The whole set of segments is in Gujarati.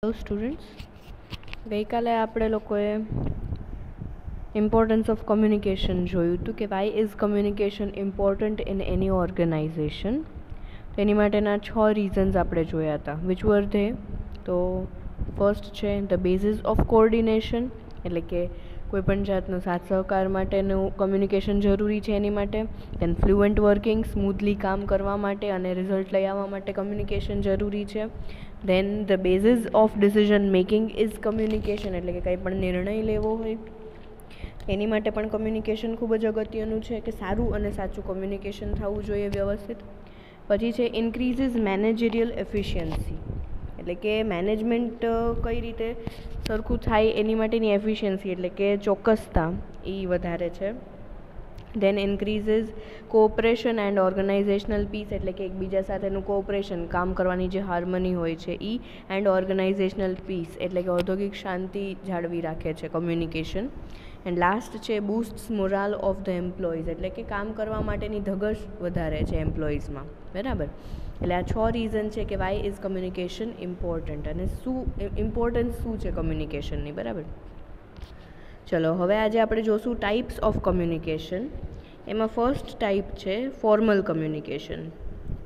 હેલો સ્ટુડન્ટ્સ, ગઈકાલે આપણે લોકોએ ઇમ્પોર્ટન્સ ઓફ કમ્યુનિકેશન જોયું હતું કે why is communication important in any organisation. તો એની માટેના 6 રીઝન્સ આપણે જોયા હતા. Which were they? તો ફર્સ્ટ છે ધ બેઝિસ ઓફ કોઓર્ડિનેશન, એટલે કે કોઈપણ જાતનો સાથ સહકાર માટેનું કમ્યુનિકેશન જરૂરી છે એની માટે. દેન ફ્લુઅન્ટ વર્કિંગ, સ્મૂથલી કામ કરવા માટે અને રિઝલ્ટ લઈ આવવા માટે કમ્યુનિકેશન જરૂરી છે. Then the basis of decision making is communication, એટલે કે કંઈ પણ નિર્ણય લેવો હોય એની માટે પણ કમ્યુનિકેશન ખૂબ જ અગત્યનું છે, કે સારું અને સાચું કમ્યુનિકેશન થવું જોઈએ વ્યવસ્થિત. પછી છે ઇન્ક્રીઝિસ મેનેજરિયલ એફિશિયન્સી, એટલે કે મેનેજમેન્ટ કઈ રીતે સરખું થાય એની માટેની એફિશિયન્સી, એટલે કે ચોક્કસતા એ વધારે છે. Then increases cooperation and organisational peace, એટલે કે એકબીજા સાથેનું કોઓપરેશન, કામ કરવાની જે હાર્મની હોય છે એ, એન્ડ ઓર્ગેનાઇઝેશનલ પીસ, એટલે કે ઔદ્યોગિક શાંતિ જાળવી રાખે છે કમ્યુનિકેશન. એન્ડ લાસ્ટ છે boosts morale of the employees, એટલે કે કામ કરવા માટેની ધગશ વધારે છે એમ્પ્લોઈઝમાં. બરાબર? એટલે આ 6 રીઝન છે કે વાય ઇઝ કમ્યુનિકેશન ઇમ્પોર્ટન્ટ, અને ઇમ્પોર્ટન્સ શું છે કમ્યુનિકેશનની. બરાબર? ચલો, હવે આજે આપણે જોશું ટાઈપ્સ ઓફ કમ્યુનિકેશન. એમાં ફર્સ્ટ ટાઈપ છે ફોર્મલ કમ્યુનિકેશન.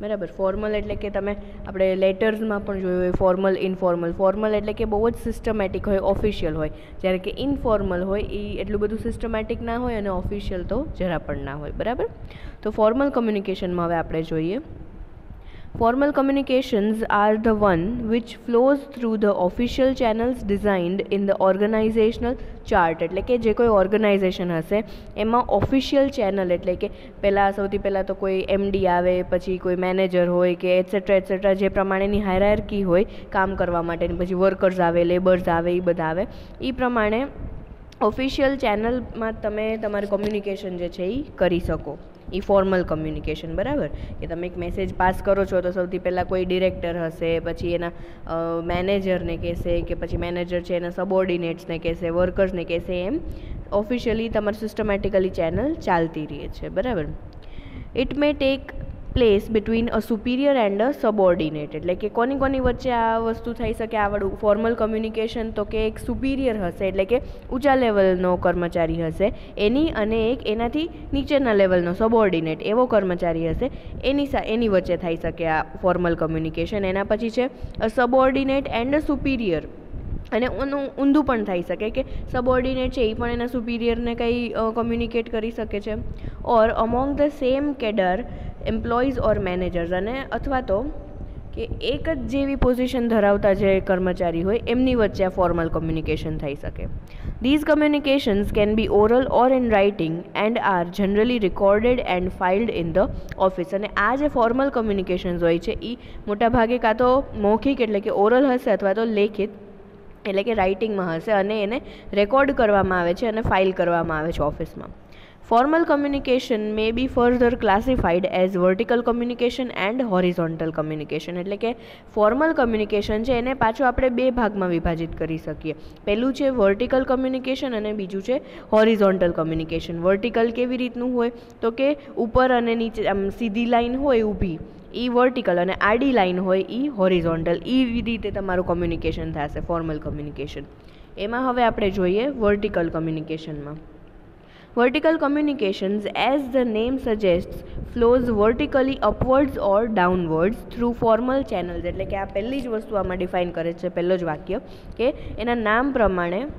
બરાબર? ફોર્મલ એટલે કે આપણે લેટર્સમાં પણ જોયું હોય ફોર્મલ, ઇનફોર્મલ. ફોર્મલ એટલે કે બહુ જ સિસ્ટમેટિક હોય, ઓફિશિયલ હોય, જ્યારે કે ઇનફોર્મલ હોય એ એટલું બધું સિસ્ટમેટિક ના હોય અને ઓફિશિયલ તો જરા પણ ના હોય. બરાબર? તો ફોર્મલ કમ્યુનિકેશનમાં હવે આપણે જોઈએ. Formal communications are the one which flows through the official channels designed in the organizational chart, એટલે કે જે કોઈ ઓર્ગેનાઇઝેશન હશે એમાં ઓફિશિયલ ચેનલ, એટલે કે સૌથી પહેલાં તો કોઈ એમડી આવે, પછી કોઈ મેનેજર હોય કે એટસેટ્રા જે પ્રમાણેની હાયરાર્કી હોય કામ કરવા માટેની, પછી વર્કર્સ આવે, લેબર્સ આવે, એ બધા આવે. એ પ્રમાણે ઓફિશિયલ ચેનલમાં તમે તમારું કમ્યુનિકેશન જે છે એ કરી શકો. એ ફોર્મલ કમ્યુનિકેશન. બરાબર? કે તમે એક મેસેજ પાસ કરો છો તો સૌથી પહેલાં કોઈ ડિરેક્ટર હશે, પછી એના મેનેજરને કહેશે, કે પછી મેનેજર છે એના સબોર્ડિનેટ્સને કહેશે, વર્કર્સને કહેશે, એમ ઓફિશિયલી તમારી સિસ્ટમેટિકલી ચેનલ ચાલતી રહે છે. બરાબર? It may take place between a superior and a subordinate, એટલે કે કોની વચ્ચે આ વસ્તુ થઈ શકે આવડું ફોર્મલ કમ્યુનિકેશન? તો કે એક સુપિરિયર હશે, એટલે કે ઊંચા લેવલનો કર્મચારી હશે એની, અને એક એનાથી નીચેના લેવલનો સબોર્ડિનેટ એવો કર્મચારી હશે એની વચ્ચે થઈ શકે આ ફોર્મલ કમ્યુનિકેશન. એના પછી છે સબોર્ડિનેટ એન્ડ સુપિરિયર, અને ઊંધું પણ થઈ શકે કે સબોર્ડિનેટ છે એ પણ એના સુપિરિયરને કંઈ કમ્યુનિકેટ કરી શકે છે. Or among the same cadre employees or managers, અને અથવા તો કે એક જ જેવી પોઝિશન ધરાવતા જે કર્મચારી હોય એમની વચ્ચે આ ફોર્મલ કમ્યુનિકેશન થઈ શકે. These communications can be oral or in writing and are generally recorded and filed in the office. અને આ જે ફોર્મલ કમ્યુનિકેશન્સ હોય છે એ મોટાભાગે કાં તો મૌખિક, એટલે કે ઓરલ હશે, અથવા તો લેખિત, એટલે કે રાઇટિંગમાં હશે, અને એને રેકોર્ડ કરવામાં આવે છે અને ફાઇલ કરવામાં આવે છે ઓફિસમાં. Formal communication may be further classified as vertical communication and horizontal communication, એટલે કે ફોર્મલ કમ્યુનિકેશન છે એને પાછું આપણે 2 ભાગમાં વિભાજિત કરી શકીએ. પહેલું છે વર્ટિકલ કમ્યુનિકેશન અને બીજું છે હોરિઝોન્ટલ કમ્યુનિકેશન. વર્ટિકલ કેવી રીતનું હોય? તો કે ઉપર અને નીચે આમ સીધી લાઈન હોય ઊભી, એ વર્ટિકલ, અને આડી લાઈન હોય એ હોરિઝોન્ટલ. એ રીતે તમારું કમ્યુનિકેશન થશે ફોર્મલ કમ્યુનિકેશન. એમાં હવે આપણે જોઈએ vertical કમ્યુનિકેશનમાં. Vertical communications, as the name suggests, flows vertically upwards or downwards through formal channels, એટલે કે આ પહેલી જ વસ્તુ આમાં ડિફાઇન કરે છે, પહેલો જ વાક્ય, કે એના નામ પ્રમાણે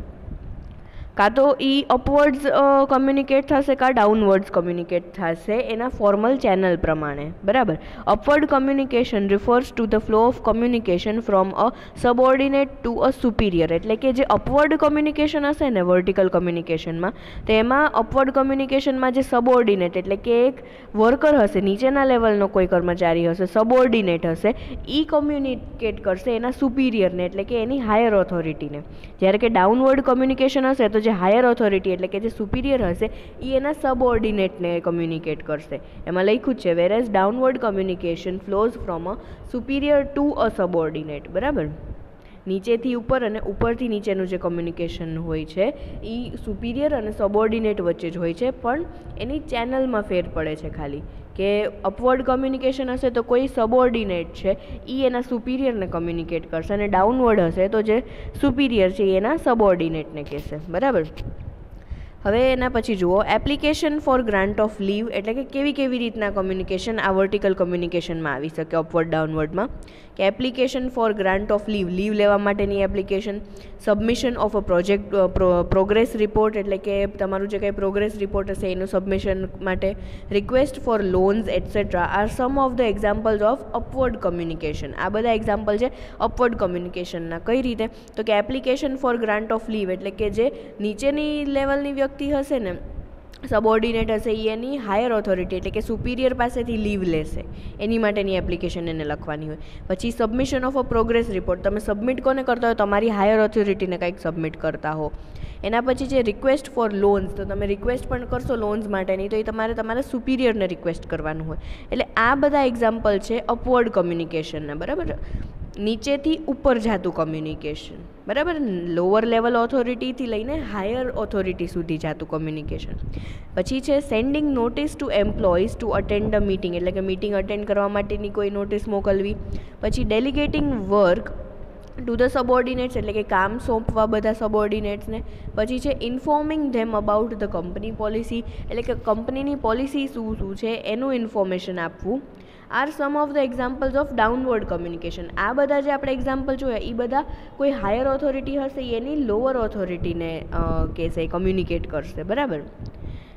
કાં તો એ અપવર્ડ્સ કમ્યુનિકેટ થશે કાં ડાઉનવર્ડ્સ કમ્યુનિકેટ થશે એના ફોર્મલ ચેનલ પ્રમાણે. બરાબર? Upward communication refers to the flow of communication from a subordinate to a superior, એટલે કે જે અપવર્ડ કમ્યુનિકેશન હશે ને વર્ટિકલ કમ્યુનિકેશનમાં, તો એમાં અપવર્ડ કમ્યુનિકેશનમાં જે સબોર્ડિનેટ, એટલે કે એક વર્કર હશે, નીચેના લેવલનો કોઈ કર્મચારી હશે, સબોર્ડિનેટ હશે, એ કમ્યુનિકેટ કરશે એના સુપિરિયરને, એટલે કે એની હાયર ઓથોરિટીને. જ્યારે કે ડાઉનવર્ડ કમ્યુનિકેશન હશે તો જે હાયર ઓથોરિટી, એટલે કે જે સુપિરિયર હશે, એ એના સબઓર્ડિનેટને કમ્યુનિકેટ કરશે. એમાં લખ્યું છે whereas downward communication flows from a superior to a subordinate. બરાબર? નીચેથી ઉપર અને ઉપરથી નીચેનું જે કમ્યુનિકેશન હોય છે એ સુપિરિયર અને સબઓર્ડિનેટ વચ્ચે જ હોય છે, પણ એની ચેનલમાં ફેર પડે છે ખાલી કે અપવર્ડ કમ્યુનિકેશન હશે તો કોઈ સબઓર્ડિનેટ છે એ એના સુપિરિયરને કમ્યુનિકેટ કરશે, અને ડાઉનવર્ડ હશે તો જે સુપિરિયર છે એ એના સબઓર્ડિનેટને કહેશે, બરાબર. હવે એના પછી જુઓ application for grant of leave, એટલે કે કેવી રીતના કમ્યુનિકેશન આ વર્ટિકલ કમ્યુનિકેશનમાં આવી શકે અપવર્ડ ડાઉનવર્ડમાં, કે application for grant of leave લેવા માટેની application, submission of a progress report, એટલે કે તમારું જે કંઈ પ્રોગ્રેસ રિપોર્ટ હશે એનું સબમિશન માટે, request four loans etcetera are some of the examples of upward communication. આ બધા એક્ઝામ્પલ છે અપવર્ડ કમ્યુનિકેશનના. કઈ રીતે? તો કે application for grant of leave, એટલે કે જે નીચેની લેવલની વ્યક્તિ હશે ને, સબઓર્ડિનેટ હશે, એ એની હાયર ઓથોરિટી એટલે કે સુપિરિયર પાસેથી લીવ લેશે, એની માટેની એપ્લિકેશન એને લખવાની હોય. પછી submission of a progress report, તમે સબમિટ કોને કરતા હોય? તમારી હાયર ઓથોરિટીને કંઈક સબમિટ કરતા હો. એના પછી છે રિક્વેસ્ટ ફોર લોન્સ, તો તમે રિક્વેસ્ટ પણ કરશો લોન્સ માટેની, તો એ તમારા સુપિરિયરને રિક્વેસ્ટ કરવાનું હોય. એટલે આ બધા એક્ઝામ્પલ છે અપવર્ડ કમ્યુનિકેશનના, બરાબર. નીચેથી ઉપર જતું કમ્યુનિકેશન, બરાબર. લોઅર લેવલ ઓથોરિટીથી લઈને હાયર ઓથોરિટી સુધી જતું કમ્યુનિકેશન. પછી છે sending notice to employees to attend a meeting, એટલે કે મીટિંગ અટેન્ડ કરવા માટેની કોઈ નોટિસ મોકલવી. પછી ડેલિગેટિંગ વર્ક ટુ ધ સબઓર્ડિનેટ્સ, એટલે કે કામ સોંપવા બધા સબઓર્ડિનેટ્સને. પછી છે informing them about the company policy, એટલે કે કંપનીની પોલિસી શું છે એનું ઇન્ફોર્મેશન આપવું. Are some of the examples of downward communication. આ બધા જે આપણે એક્ઝામ્પલ જોયા એ બધા કોઈ હાયર ઓથોરિટી હશે એની લોઅર ઓથોરિટીને કહેશે, કમ્યુનિકેટ કરશે, બરાબર.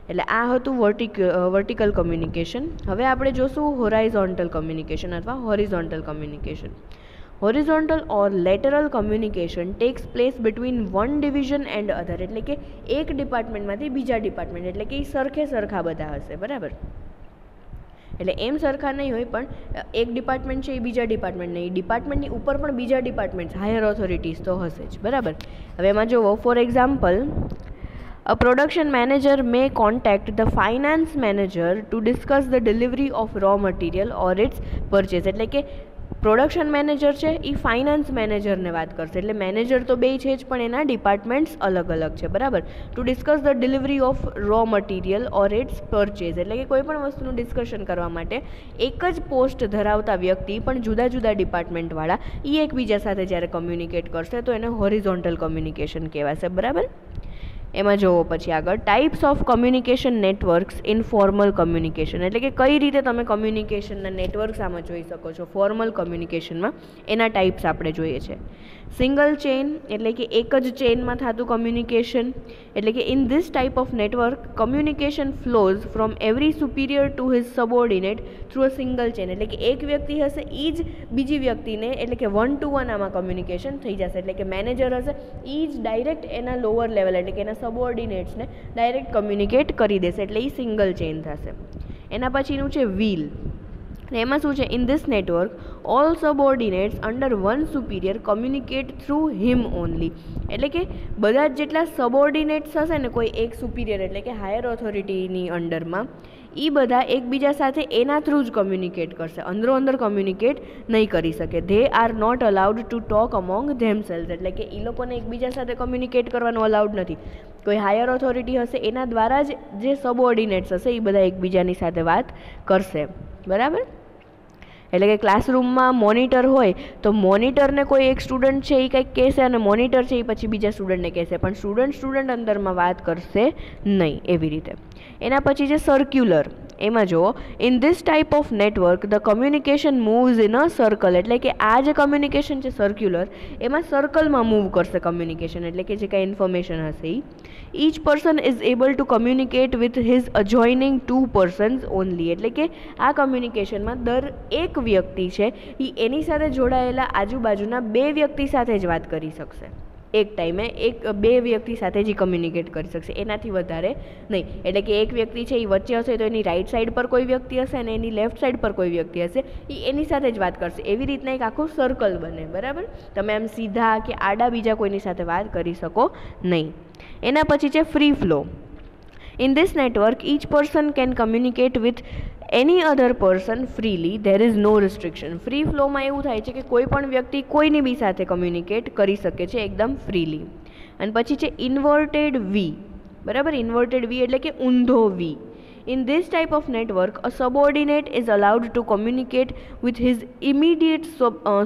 એટલે આ હતું વર્ટિકલ કમ્યુનિકેશન. હવે આપણે જોશું હોરાઇઝોન્ટલ કમ્યુનિકેશન અથવા horizontal communication. Horizontal or lateral communication tax place between one division and other, એટલે કે એક ડિપાર્ટમેન્ટમાંથી બીજા ડિપાર્ટમેન્ટ, એટલે કે એ સરખા બધા હશે, બરાબર. એટલે એમ સરખા નહીં હોય, પણ એક ડિપાર્ટમેન્ટ છે એ બીજા ડિપાર્ટમેન્ટ નહીં, ડિપાર્ટમેન્ટની ઉપર પણ બીજા ડિપાર્ટમેન્ટ હાયર ઓથોરિટીઝ તો હશે જ, બરાબર. હવે એમાં જુઓ, for example, a production manager may contact the finance manager to discuss the delivery of raw material or its purchase, એટલે કે પ્રોડક્શન મેનેજર છે એ ફાઇનાન્સ મેનેજરને વાત કરશે, એટલે મેનેજર તો બે છે જ પણ એના ડિપાર્ટમેન્ટ્સ અલગ અલગ છે, બરાબર. To discuss the delivery of raw material or its purchase, એટલે કે કોઈ પણ વસ્તુનું ડિસ્કશન કરવા માટે એક જ પોસ્ટ ધરાવતા વ્યક્તિ પણ જુદા જુદા ડિપાર્ટમેન્ટવાળા એ એકબીજા સાથે જ્યારે કમ્યુનિકેટ કરશે તો એને હોરિઝોન્ટલ કમ્યુનિકેશન કહેવાશે, બરાબર. એમાં જોવો પછી આગળ types of communication networks in formal communication, એટલે કે કઈ રીતે તમે કમ્યુનિકેશનના નેટવર્ક્સ આમાં જોઈ શકો છો ફોર્મલ કમ્યુનિકેશનમાં, એના ટાઈપ્સ આપણે જોઈએ છે. સિંગલ ચેઇન, એટલે કે એક જ ચેઇનમાં થતું કમ્યુનિકેશન, એટલે કે in this type of network communication flows from every superior to his subordinate through a single chain, એટલે કે એક વ્યક્તિ હશે એ જ બીજી વ્યક્તિને, એટલે કે 1 to 1 આમાં કમ્યુનિકેશન થઈ જશે, એટલે કે મેનેજર હશે એ જ ડાયરેક્ટ એના લોઅર લેવલ એટલે કે એના સબઓર્ડિનેટ્સને ડાયરેક્ટ કમ્યુનિકેટ કરી દેશે, એટલે એ સિંગલ ચેઇન થશે. એના પછીનું છે વ્હીલ, એમાં શું છે? In this network all subordinates under one superior communicate through him only, એટલે કે બધા જ જેટલા સબઓર્ડિનેટ્સ હશે ને કોઈ એક સુપિરિયર એટલે કે હાયર ઓથોરિટીની અંડરમાં, એ બધા એકબીજા સાથે એના થ્રુ જ કમ્યુનિકેટ કરશે, અંદર કમ્યુનિકેટ નહીં કરી શકે. They are not allowed to talk among themselves, એટલે કે એ લોકોને એકબીજા સાથે કમ્યુનિકેટ કરવાનું અલાઉડ નથી. કોઈ હાયર ઓથોરિટી હશે એના દ્વારા જ જે સબઓર્ડિનેટ્સ હશે એ બધા એકબીજાની સાથે વાત કરશે, બરાબર. એટલે કે ક્લાસરૂમમાં મોનિટર હોય તો મોનિટરને કોઈ એક સ્ટુડન્ટ છે એ કંઈક કહેશે અને મોનિટર છે એ પછી બીજા સ્ટુડન્ટને કહેશે, પણ સ્ટુડન્ટ અંદરમાં વાત કરશે નહીં, એવી રીતે. એના પછી છે સર્ક્યુલર, એમાં જુઓ in this type of network the communication moves in a circle, એટલે કે આ જે કમ્યુનિકેશન છે સર્ક્યુલર એમાં સર્કલમાં મૂવ કરશે કમ્યુનિકેશન, એટલે કે જે કાંઈ ઇન્ફોર્મેશન હશે એ. Each person is able to communicate with his adjoining 2 persons only, એટલે કે આ કમ્યુનિકેશનમાં એક વ્યક્તિ છે એ એની સાથે જોડાયેલા આજુબાજુના 2 વ્યક્તિ સાથે જ વાત કરી શકશે, એક ટાઈમે 2 વ્યક્તિ સાથે જ કમ્યુનિકેટ કરી શકશે, એનાથી વધારે નહીં. એટલે કે એક વ્યક્તિ છે એ વચ્ચે હશે તો એની રાઈટ સાઈડ પર કોઈ વ્યક્તિ હશે અને એની લેફ્ટ સાઈડ પર કોઈ વ્યક્તિ હશે, એ એની સાથે જ વાત કરશે. એવી રીતના એક આખું સર્કલ બને, બરાબર. તમે આમ સીધા કે આડા બીજા કોઈની સાથે વાત કરી શકો નહીં. એના પછી છે free flow. In this network, each person can communicate with એની other person freely, there is no restriction. Free ફ્લોમાં એવું થાય છે કે કોઈ પણ વ્યક્તિ કોઈની બી સાથે કમ્યુનિકેટ કરી શકે છે એકદમ ફ્રીલી. અને પછી છે ઇન્વર્ટેડ વી, બરાબર. ઇન્વર્ટેડ વી એટલે કે ઊંધો વી. In this type of network, a subordinate is allowed to communicate with his immediate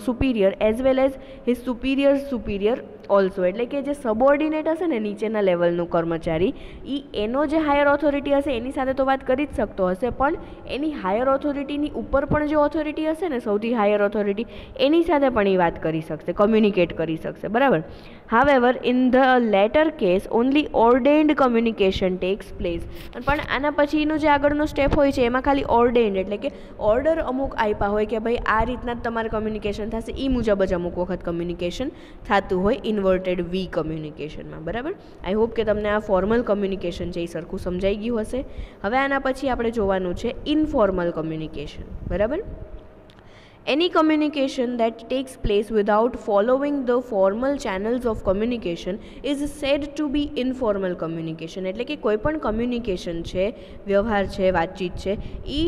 superior as well as his superior also. એટલે કે જે સબોર્ડિનેટ હશે ને, નીચેના લેવલનું કર્મચારી, એનો જે હાયર ઓથોરિટી હશે એની સાથે તો વાત કરી જ શકતો હશે, પણ એની હાયર ઓથોરિટીની ઉપર પણ જે ઓથોરિટી હશે ને, સૌથી હાયર ઓથોરિટી, એની સાથે પણ એ વાત કરી શકશે, કમ્યુનિકેટ કરી શકશે, બરાબર. However, in the latter case, only ordained communication takes place. પણ આના પછીનું જે આગળનો સ્ટેપ હોય છે એમાં ખાલી ઓર્ડેન્ડ એટલે કે ઓર્ડર અમુક આપ્યા હોય કે ભાઈ આ રીતના જ તમારે કમ્યુનિકેશન થશે, એ મુજબ જ અમુક વખત કમ્યુનિકેશન થતું હોય ઇન્વર્ટેડ વી કમ્યુનિકેશનમાં, બરાબર. આઈ હોપ કે તમને આ ફોર્મલ કમ્યુનિકેશન છે એ સરખું સમજાઈ ગયું હશે. હવે આના પછી આપણે જોવાનું છે ઇનફોર્મલ કમ્યુનિકેશન, બરાબર. Any communication that takes place without following the formal channels of communication is said to be informal communication. એટલે કે કોઈ પણ કમ્યુનિકેશન છે, વ્યવહાર છે, વાતચીત છે, એ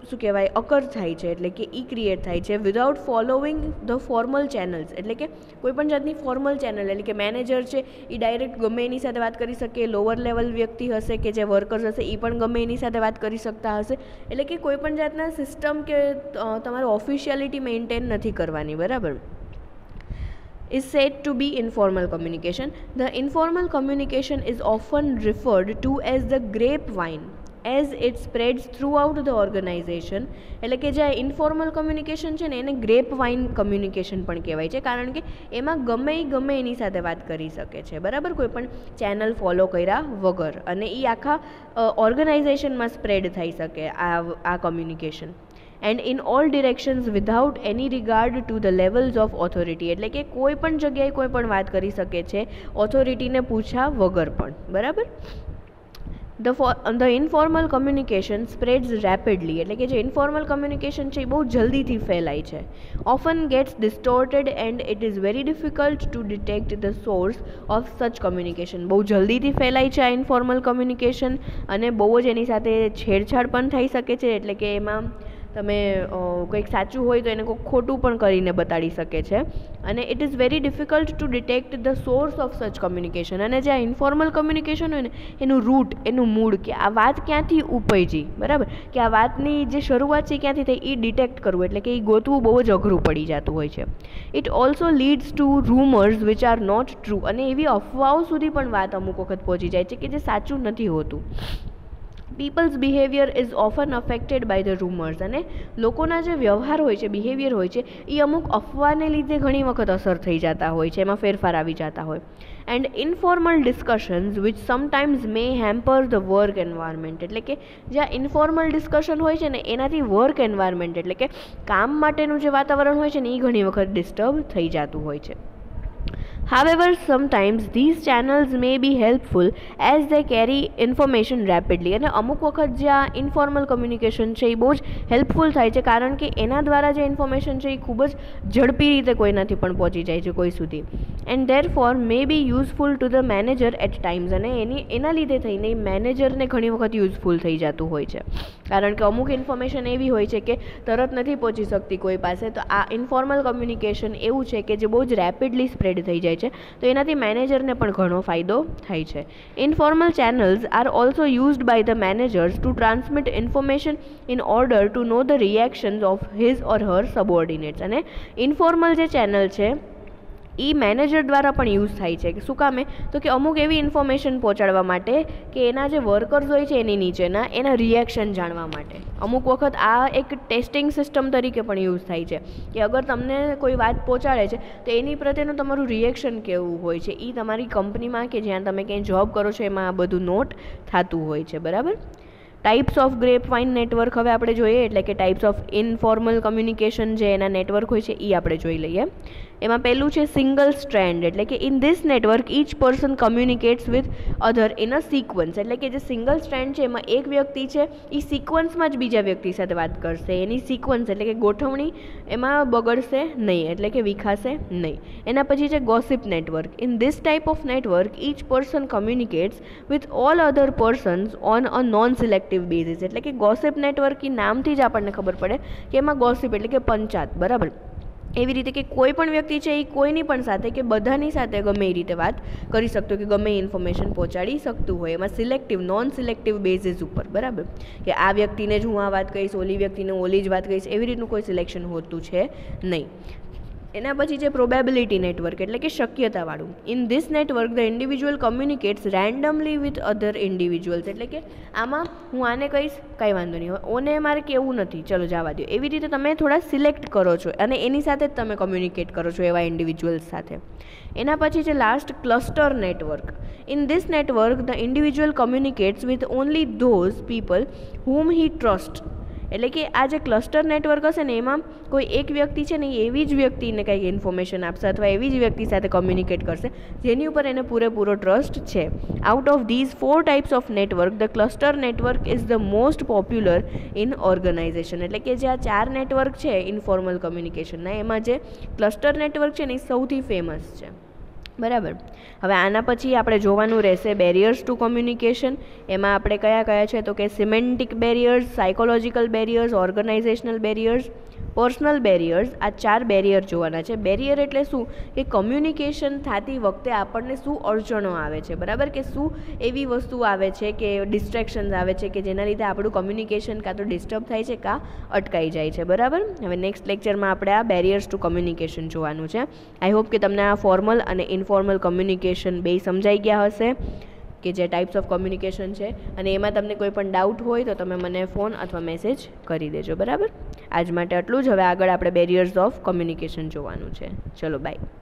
શું કહેવાય, અકર થાય છે, એટલે કે એ ક્રિએટ થાય છે without following the formal channels. એટલે કે કોઈ પણ જાતની ફોર્મલ ચેનલ, એટલે કે મેનેજર છે એ ડાયરેક્ટ ગમે એની સાથે વાત કરી શકે, લોઅર લેવલ વ્યક્તિ હશે કે જે વર્કર્સ હશે એ પણ ગમે એની સાથે વાત કરી શકતા હશે. એટલે કે કોઈ પણ જાતના સિસ્ટમ કે તમારે ઓફિશિયાલિટી મેન્ટેન નથી કરવાની, બરાબર. is said to be informal communication. The informal communication is often referred to as the grapevine as it spreads throughout the organization. એટલે કે જે ઇન્ફોર્મલ કમ્યુનિકેશન છે ને એને ગ્રેપવાઇન કમ્યુનિકેશન પણ કહેવાય છે, કારણ કે એમાં ગમે એની સાથે વાત કરી શકે છે, બરાબર, કોઈ પણ ચેનલ ફોલો કર્યા વગર, અને એ આખા ઓર્ગેનાઇઝેશનમાં સ્પ્રેડ થઈ શકે આ communication. And in all ડિરેક્શન્સ without any regard to the levels of authority. એટલે કે કોઈ પણ જગ્યાએ કોઈ પણ વાત કરી શકે છે ઓથોરિટીને પૂછ્યા વગર પણ, બરાબર. The informal communication spreads rapidly. એટલે કે જે ઇન્ફોર્મલ કમ્યુનિકેશન છે એ બહુ જલ્દીથી ફેલાય છે. Often gets distorted and it is very difficult to detect the source of such communication. બહુ જલ્દીથી ફેલાય છે આ ઇન્ફોર્મલ કમ્યુનિકેશન, અને બહુ જ એની સાથે છેડછાડ પણ થઈ શકે છે. એટલે કે એમાં તમે કંઈક સાચું હોય તો એને કોઈ ખોટું પણ કરીને બતાડી શકે છે, અને it is very difficult to detect the source of સચ કમ્યુનિકેશન. અને જે આ ઇન્ફોર્મલ કમ્યુનિકેશન હોય ને એનું રૂટ, એનું મૂળ, કે આ વાત ક્યાંથી ઉપજી, બરાબર, કે આ વાતની જે શરૂઆત છે ક્યાંથી થઈ, એ ડિટેક્ટ કરવું, એટલે કે એ ગોતવું બહુ જ અઘરું પડી જતું હોય છે. It also leads to rumours which are not true. અને એવી અફવાઓ સુધી પણ વાત અમુક વખત પહોંચી જાય છે કે જે સાચું નથી હોતું. People's behaviour is often affected by the rumours. અને લોકોના જે વ્યવહાર હોય છે, બિહેવિયર હોય છે, એ અમુક અફવાને લીધે ઘણી વખત અસર થઈ જતા હોય છે, એમાં ફેરફાર આવી જતા હોય. And informal discussions which sometimes May hamper the work environment. એટલે કે જે આ ઇન્ફોર્મલ ડિસ્કશન હોય છે ને એનાથી વર્ક એન્વાયરમેન્ટ એટલે કે કામ માટેનું જે વાતાવરણ હોય છે ને એ ઘણી વખત ડિસ્ટર્બ થઈ જતું હોય છે. However, sometimes these channels may be helpful as they carry information rapidly. અને અમુક વખત જે આ ઇન્ફોર્મલ કમ્યુનિકેશન છે એ બહુ જ હેલ્પફુલ થાય છે, કારણ કે એના દ્વારા જે ઇન્ફોર્મેશન છે એ ખૂબ જ ઝડપી રીતે કોઈનાથી પણ પહોંચી જાય છે કોઈ સુધી. And therefore may be useful to the manager at times. અને એના લીધે થઈને મેનેજરને ઘણી વખત યુઝફુલ થઈ જતું હોય છે, કારણ કે અમુક ઇન્ફોર્મેશન એવી હોય છે કે તરત નથી પહોંચી શકતી કોઈ પાસે. તો આ ઇન્ફોર્મલ કમ્યુનિકેશન એવું છે કે જે બહુ જ રેપિડલી સ્પ્રેડ થઈ જાય છે, તો એનાથી મેનેજરને પણ ઘણો ફાયદો થાય છે. Informal channels are also used by the managers to transmit information in order to know the reactions of his or her subordinates. અને ઇન્ફોર્મલ જે ચેનલ છે એ મેનેજર દ્વારા પણ યુઝ થાય છે. શું કામે? તો કે અમુક એવી ઇન્ફોર્મેશન પહોંચાડવા માટે કે એના જે વર્કર્સ હોય છે એની નીચેના, એના રિએક્શન જાણવા માટે. અમુક વખત આ એક ટેસ્ટિંગ સિસ્ટમ તરીકે પણ યુઝ થાય છે કે અગર તમને કોઈ વાત પહોંચાડે છે તો એની પ્રત્યેનું તમારું રિએક્શન કેવું હોય છે એ તમારી કંપનીમાં કે જ્યાં તમે ક્યાંય જોબ કરો છો એમાં આ બધું નોટ થતું હોય છે, બરાબર. ટાઈપ્સ ઓફ ગ્રેપવાઇન નેટવર્ક હવે આપણે જોઈએ, એટલે કે ટાઈપ્સ ઓફ ઇનફોર્મલ કમ્યુનિકેશન જે એના નેટવર્ક હોય છે એ આપણે જોઈ લઈએ. એમાં પહેલું છે સિંગલ સ્ટ્રેન્ડ. એટલે કે in this network each person communicates with other in a sequence. એટલે કે જે સિંગલ સ્ટ્રેન્ડ છે એમાં એક વ્યક્તિ છે એ સિક્વન્સમાં જ બીજા વ્યક્તિ સાથે વાત કરશે. એની સિક્વન્સ એટલે કે ગોઠવણી એમાં બગડશે નહીં, એટલે કે વિખાશે નહીં. એના પછી છે gossip network. In this type of network each person communicates with all other persons on a non selective selective basis, એટલે કે ગોસિપ નેટવર્ક નામથી જ આપણને ખબર પડે કે એમાં ગોસિપ એટલે કે પંચાત, બરાબર. એવી રીતે કે કોઈ પણ વ્યક્તિ છે એ કોઈની પણ સાથે કે બધાની સાથે ગમે એ રીતે વાત કરી શકતો, કે ગમે એ ઇન્ફોર્મેશન પહોંચાડી શકતું હોય. એમાં સિલેક્ટિવ, નોન સિલેક્ટિવ બેઝિસ ઉપર, બરાબર, કે આ વ્યક્તિને જ હું આ વાત કહીશ, ઓલી વ્યક્તિને ઓલી જ વાત કહીશ, એવી રીતનું કોઈ સિલેક્શન હોતું છે નહીં. એના પછી છે પ્રોબેબિલિટી નેટવર્ક, એટલે કે શક્યતાવાળું. In this network the individual communicates randomly with other individuals, એટલે કે આમાં હું આને કહીશ, કાંઈ વાંધો નહીં, ઓને મારે કેવું નથી, ચલો જવા દો, એવી રીતે તમે થોડા સિલેક્ટ કરો છો અને એની સાથે જ તમે કોમ્યુનિકેટ કરો છો એવા ઇન્ડિવિજ્યુઅલ્સ સાથે. એના પછી છે last cluster network. In this network the individual communicates with only those people whom he trust, એટલે કે આ જે ક્લસ્ટર નેટવર્ક હશે ને એમાં કોઈ એક વ્યક્તિ છે ને એવી જ વ્યક્તિને કંઈક ઇન્ફોર્મેશન આપશે અથવા એવી જ વ્યક્તિ સાથે કોમ્યુનિકેટ કરશે જેની ઉપર એને પૂરેપૂરો ટ્રસ્ટ છે. Out of these 4 types of network the cluster network is the most popular in organisation, એટલે કે જે આ 4 નેટવર્ક છે ઇન્ફોર્મલ કમ્યુનિકેશનના, એમાં જે ક્લસ્ટર નેટવર્ક છે ને એ સૌથી ફેમસ છે, બરાબર. હવે આના પછી આપણે જોવાનું રહેશે બેરિયર્સ ટુ કોમ્યુનિકેશન. એમાં આપણે કયા કયા છે તો કે semantic barriers, psychological barriers, organisational barriers, personal barriers. આ 4 બેરિયર જોવાના છે. બેરિયર એટલે શું કે કમ્યુનિકેશન થતી વખતે આપણને શું અડચણો આવે છે, બરાબર, કે શું એવી વસ્તુ આવે છે કે ડિસ્ટ્રેક્શન્સ આવે છે કે જેના લીધે આપણું કમ્યુનિકેશન કાં તો ડિસ્ટર્બ થાય છે કાં અટકાઈ જાય છે, બરાબર. હવે નેક્સ્ટ લેક્ચરમાં આપણે આ બેરિયર્સ ટુ કોમ્યુનિકેશન જોવાનું છે. આઈ હોપ કે તમને આ ફોર્મલ અને ઇનફોર્મલ કમ્યુનિકેશન બે સમજાઈ ગયા હશે, કે જે ટાઈપ્સ ઓફ કોમ્યુનિકેશન છે, અને એમાં તમને કોઈ પણ ડાઉટ હોય તો તમે મને ફોન અથવા મેસેજ કરી દેજો, બરાબર. આજ માટે આટલું જ. હવે આગળ આપણે બેરિયર્સ ઓફ કોમ્યુનિકેશન જોવાનું છે. ચલો બાય.